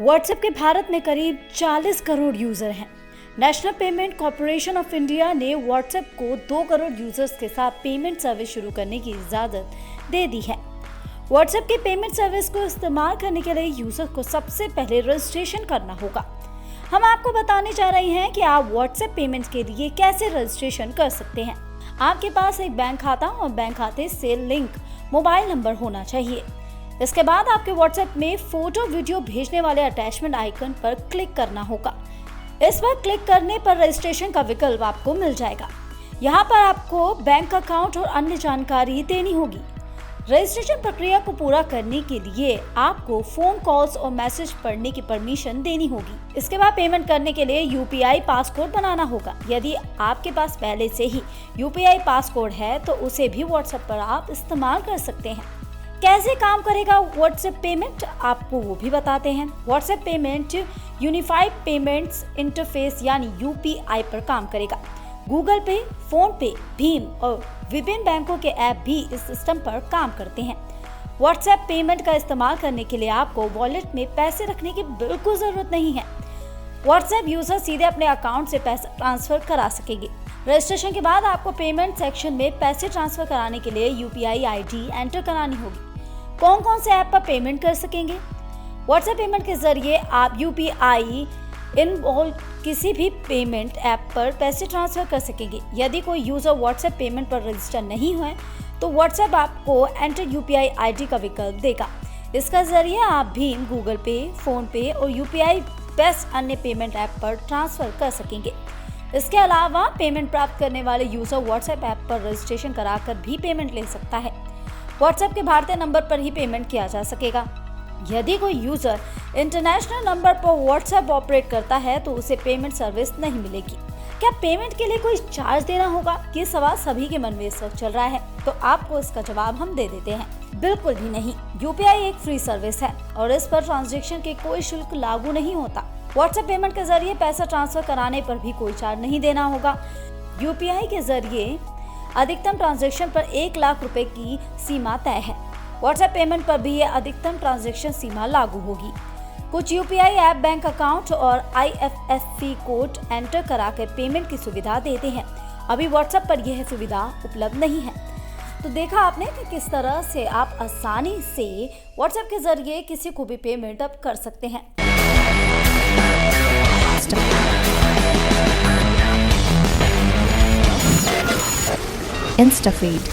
WhatsApp के भारत में करीब 40 करोड़ यूजर हैं। National payment corporation of India ने व्हाट्सएप को 2 करोड़ यूजर्स के साथ पेमेंट सर्विस शुरू करने की इजाजत दे दी है। व्हाट्सएप की पेमेंट सर्विस को इस्तेमाल करने के लिए यूजर को सबसे पहले रजिस्ट्रेशन करना होगा। हम आपको बताने जा रहे हैं कि आप व्हाट्सएप पेमेंट के लिए कैसे रजिस्ट्रेशन कर सकते हैं। आपके पास एक बैंक खाता और बैंक खाते से लिंक मोबाइल नंबर होना चाहिए। इसके बाद आपके व्हाट्सएप में फोटो वीडियो भेजने वाले अटैचमेंट आइकन पर क्लिक करना होगा। इस पर क्लिक करने पर रजिस्ट्रेशन का विकल्प आपको मिल जाएगा। यहाँ पर आपको बैंक अकाउंट और अन्य जानकारी देनी होगी। रजिस्ट्रेशन प्रक्रिया को पूरा करने के लिए आपको फोन कॉल्स और मैसेज पढ़ने की परमिशन देनी होगी। इसके बाद पेमेंट करने के लिए यूपीआई पासकोड बनाना होगा। यदि आपके पास पहले से ही यूपीआई पासकोड है तो उसे भी व्हाट्सएप पर आप इस्तेमाल कर सकते हैं। कैसे काम करेगा व्हाट्सएप पेमेंट, आपको वो भी बताते हैं। WhatsApp payment unified payments interface यानी यूपीआई पर काम करेगा। गूगल पे, फोन पे, भीम और विभिन्न बैंकों के ऐप भी इस सिस्टम पर काम करते हैं। व्हाट्सएप पेमेंट का इस्तेमाल करने के लिए आपको वॉलेट में पैसे रखने की बिल्कुल जरूरत नहीं है। व्हाट्सएप यूजर सीधे अपने अकाउंट से पैसा ट्रांसफर करा सकेंगे। रजिस्ट्रेशन के बाद आपको पेमेंट सेक्शन में पैसे ट्रांसफर कराने के लिए यूपीआई आईडी एंटर करानी होगी। कौन कौन से ऐप पर पेमेंट कर सकेंगे? व्हाट्सएप पेमेंट के जरिए आप यूपीआई इनवॉल्व किसी भी पेमेंट ऐप पर पैसे ट्रांसफर कर सकेंगे। यदि कोई यूजर व्हाट्सएप पेमेंट पर रजिस्टर नहीं हुआ तो व्हाट्सएप आपको एंटर यूपीआई आईडी का विकल्प देगा। इसका जरिए आप भीम, गूगल पे, फोन पे और यूपीआई बेस्ट अन्य पेमेंट ऐप पर ट्रांसफर कर सकेंगे। इसके अलावा पेमेंट प्राप्त करने वाले यूजर व्हाट्सएप ऐप पर रजिस्ट्रेशन कराकर भी पेमेंट ले सकता है। व्हाट्सएप के भारतीय नंबर पर ही पेमेंट किया जा सकेगा। यदि कोई यूजर इंटरनेशनल नंबर पर व्हाट्सएप ऑपरेट करता है तो उसे पेमेंट सर्विस नहीं मिलेगी। क्या पेमेंट के लिए कोई चार्ज देना होगा? ये सवाल सभी के मन में इस वक्त चल रहा है, तो आपको इसका जवाब हम दे देते हैं। बिल्कुल भी नहीं। यूपीआई एक फ्री सर्विस है और इस पर ट्रांजैक्शन के कोई शुल्क लागू नहीं होता। व्हाट्सएप पेमेंट के जरिए पैसा ट्रांसफर कराने पर भी कोई चार्ज नहीं देना होगा। यूपीआई के जरिए अधिकतम ट्रांजैक्शन पर 1 लाख रुपए की सीमा तय है। व्हाट्सएप पेमेंट पर भी यह अधिकतम ट्रांजैक्शन सीमा लागू होगी। कुछ यूपीआई ऐप बैंक अकाउंट और आईएफएससी कोड एंटर कराकर पेमेंट की सुविधा देते हैं। अभी व्हाट्सएप पर यह सुविधा उपलब्ध नहीं है। तो देखा आपने कि किस तरह से आप आसानी से व्हाट्सएप के जरिए किसी को भी पेमेंट अब कर सकते हैं। InstaFeed